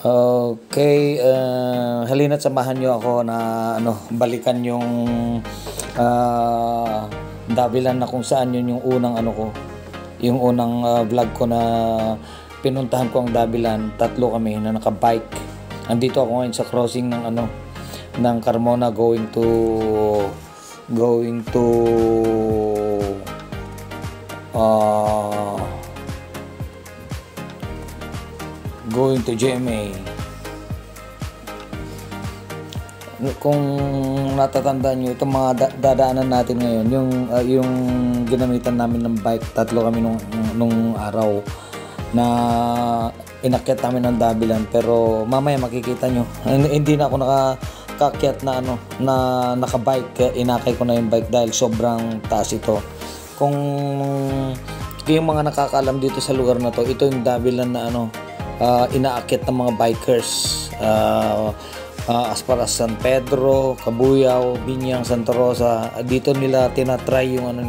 Okay, halina't samahan niyo ako na balikan yung dabilan na kung saan yun yung unang yung unang vlog ko na pinuntahan ko ang dabilan. Tatlo kami na naka-bike. Andito ako ngayon sa crossing ng Carmona going to GMA. Kung natatandaan nyo, itong mga dadaanan natin ngayon, yung ginamitan namin ng bike, tatlo kami nung araw na inakyat namin ng dabilan. Pero mamaya makikita nyo, hindi na ako nakakakyat na na nakabike. Inakay ko na yung bike dahil sobrang taas ito. Kung yung mga nakakaalam dito sa lugar na to, ito yung dabilan na inaakyat ng mga bikers as far as San Pedro, Cabuyao, Binyang, Santa Rosa. Dito nila tinatry yung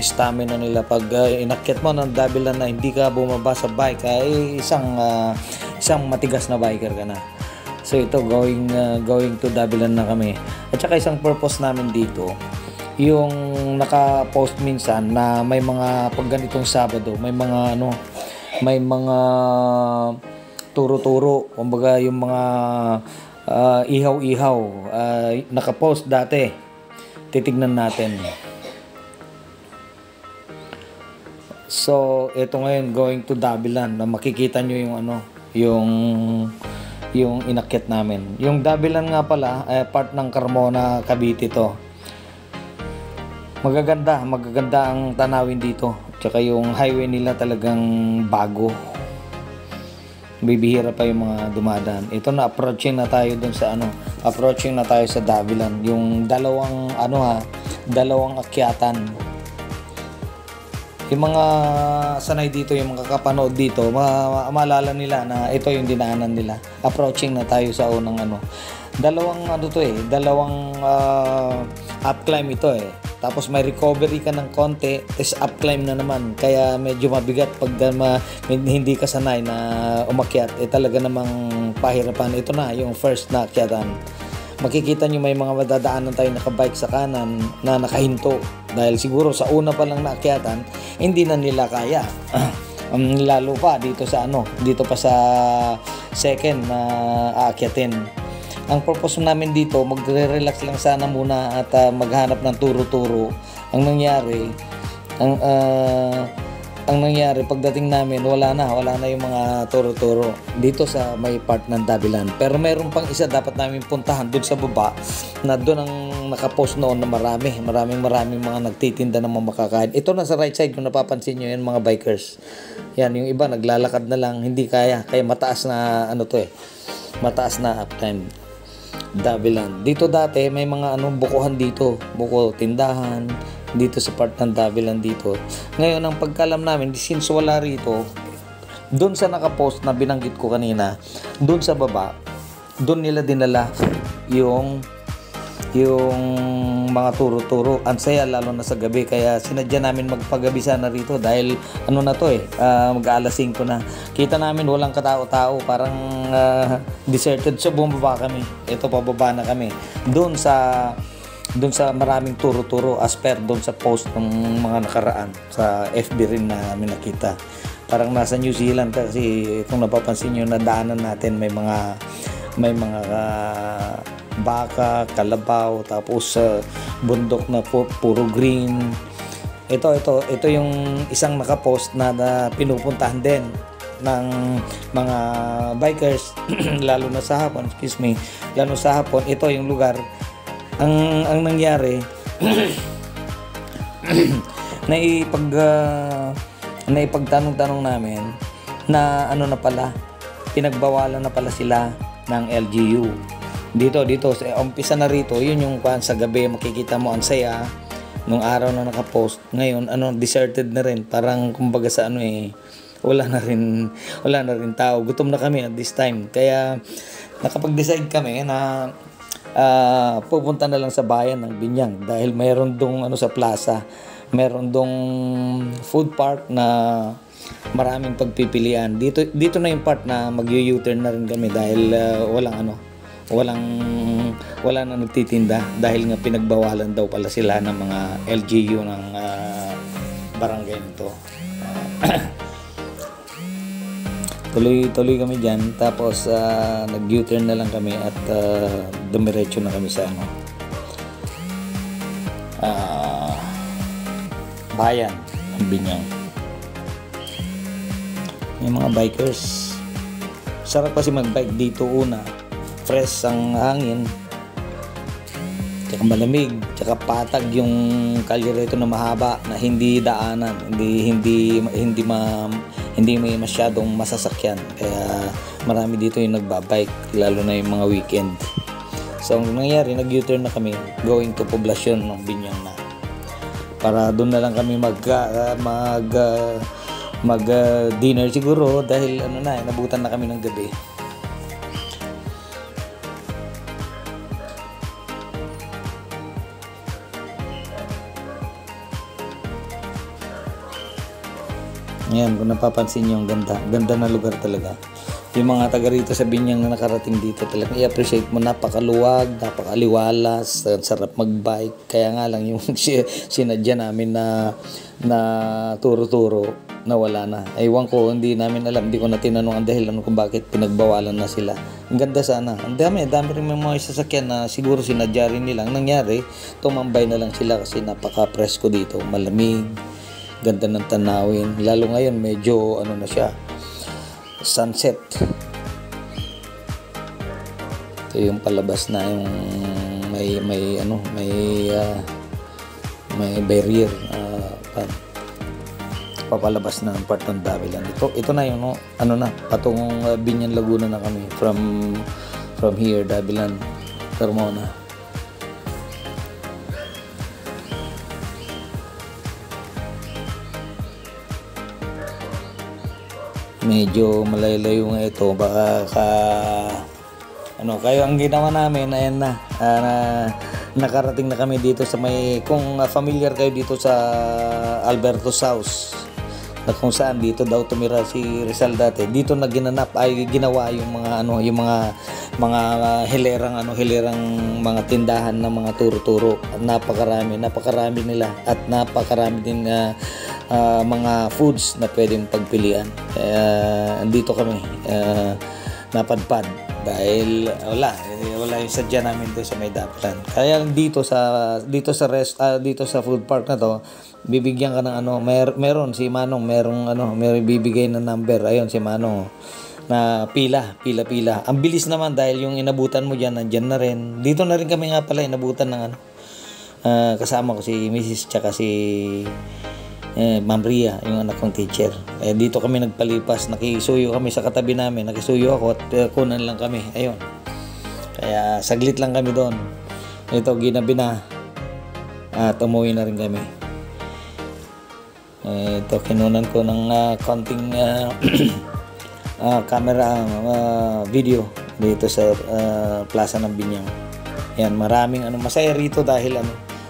stamina nila. Pag inakyat mo ng dabilan na hindi ka bumaba sa bike, ay isang matigas na biker ka na. So ito, going to dabilan na kami. At saka isang purpose namin dito, yung naka-post minsan na may mga pag ganitong Sabado, may mga turo-turo, kumbaga yung mga ihaw-ihaw, naka-post dati. Titignan natin. So ito ngayon, going to dabilan, na makikita nyo yung inakyat namin. Yung dabilan nga pala part ng Carmona, Cavite to. Magaganda ang tanawin dito. Tsaka yung highway nila talagang bago. Bibihira pa yung mga dumadaan. Ito na, approaching na tayo sa dabilan. Yung dalawang akyatan. Yung mga sanay dito, yung mga kapanood dito, maalala nila na ito yung dinaanan nila. Approaching na tayo sa unang dalawang up climb ito Tapos may recovery ka ng konti, tapos up climb na naman. Kaya medyo mabigat pag hindi ka sanay na umakyat. Talaga namang pahirapan. Ito na yung first na akyatan. Makikita nyo may mga madadaanan tayo nakabike sa kanan na nakahinto. Dahil siguro sa una pa lang na akyatan, hindi na nila kaya. Lalo pa dito pa sa second na aakyatin. Ang purpose namin dito, magre-relax lang sana muna at maghanap ng turo-turo. Ang nangyari pagdating namin, wala na yung mga turo-turo dito sa may part ng dabilan. Pero meron pang isa dapat namin puntahan doon sa baba, na doon ang nakapost noon na maraming mga nagtitinda ng mga makakain. Ito na sa right side, kung napapansin nyo yan, mga bikers. Yan, yung iba naglalakad na lang, hindi kaya mataas na mataas na uptime. Dabilan. Dito dati may mga bukuhan dito, tindahan dito sa part ng dabilan dito. Ngayon ang pagkalam namin, since wala rito, doon sa nakapost na binanggit ko kanina, doon sa baba, doon nila dinala yung mga turo-turo. Ang saya lalo na sa gabi, kaya sinadya namin magpagabi sana rito dahil mag-aalas 5 na. Kita namin walang katao-tao, parang deserted. So bumaba kami. Ito, pababa na kami. Doon sa maraming turo-turo as per doon sa post ng mga nakaraan sa FB rin na namin nakita. Parang nasa New Zealand kasi kung napapansin nyo, nadaanan natin may mga baka, kalabaw, tapos bundok na puro green. Ito yung isang nakapost na pinupuntahan din ng mga bikers lalo na sa hapon. Ito yung lugar. Ang nangyari naipagtanong-tanong namin na pinagbawalan na pala sila ng LGU. Dito sa umpisa na rito, yun yung sa gabi makikita mo ang saya nung araw na nakapost. Ngayon deserted na rin, parang kumbaga sa wala na rin tao. Gutom na kami at this time, kaya nakapag-decide kami na pupunta na lang sa bayan ng Binyang dahil mayroon dong sa plaza, mayroon dong food park na maraming pagpipilian. Dito na yung part na mag-U-turn na rin kami dahil wala na nagtitinda dahil nga pinagbawalan daw pala sila ng mga LGU ng barangay nito. Tuloy kami dyan, tapos nag-U-turn na lang kami at dumiretso na kami sa bayan ng Binyang. May mga bikers. Sarap kasi mag-bike dito. Una, fresh ang hangin, tsaka malamig, tsaka patag yung kalye rito na mahaba na hindi daanan, hindi may masyadong masasakyan, kaya marami dito yung nagbabike, lalo na yung mga weekend. So ang nangyari, nag-U-turn na kami going to poblasyon ng Binyang na, para doon na lang kami mag dinner siguro dahil nabutan na kami ng gabi. Ayan, kung napapansin nyo, ang ganda na lugar talaga. Yung mga taga rito sa Binyang na nakarating dito talaga i-appreciate mo, napakaluwag, napakaliwalas, sarap magbike. Kaya nga lang yung sinadya namin na turo-turo na wala na. Ewan ko, hindi namin alam, hindi ko na tinanong ang dahilan kung bakit pinagbawalan na sila. Ang ganda sana. Ang dami rin mga sasakyan na siguro sinadya rin nilang. Nangyari, tumambay na lang sila kasi napaka-presko dito, malamig, ganda ng tanawin, lalo ngayon medyo na siya, sunset. Ito yung palabas na yung may barrier, papalabas na ng part ng Davilan. Ito na yung patungong Binyan, Laguna na kami from here, Davilan, Carmona. Medyo malayo nga ito, baka kayo ang ginawa namin, ayan na, nakarating na kami dito sa kung familiar kayo dito sa Alberto's house, na kung saan dito daw tumira si Rizal dati. Dito na ginawa yung mga hilerang mga tindahan ng mga turo-turo. Napakarami nila, at napakarami din mga foods na pwedeng pagpilian. Kaya andito kami, napadpad dahil wala yung sadya namin doon sa may Dapilan. Kaya dito sa food park na to, bibigyan ka ng meron si Manong, may bibigay na number. Ayun si Manong na pila. Ang bilis naman dahil yung inabutan mo diyan, nandiyan na rin. Dito na rin kami nga pala inabutan ng kasama ko si Mrs. tsaka si Ma'am Ria, yung anak kong teacher. Dito kami nagpalipas, nakisuyo kami sa katabi namin, nakisuyo ako at kunan lang kami. Ayun. Kaya saglit lang kami doon. Ito, ginabi na at umuwi na rin kami. Ito, kinunan ko ng konting camera, video dito sa plaza ng Binyang. Yan, maraming masaya rito dahil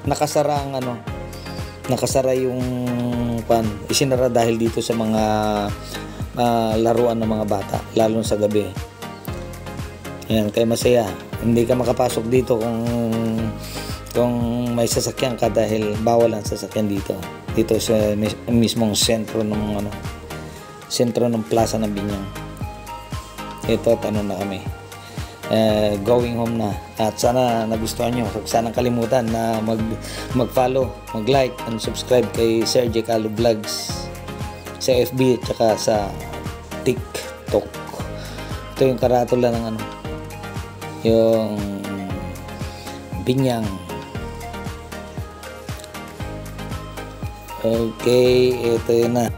nakasara yung isinara dahil dito sa mga laruan ng mga bata, lalo sa gabi. Yan, kaya masaya. Hindi ka makapasok dito kung may sasakyan ka dahil bawal ang sasakyan dito sa mismong sentro ng plaza ng Binyang. Ito, na kami. Going home na, at sana nagustuhan nyo. Sana kalimutan na mag-follow, mag-like and subscribe kay Sir J. Calo Vlogs sa FB at saka sa TikTok. Ito yung karatula ng yung Binyang. Okay, ito yun na.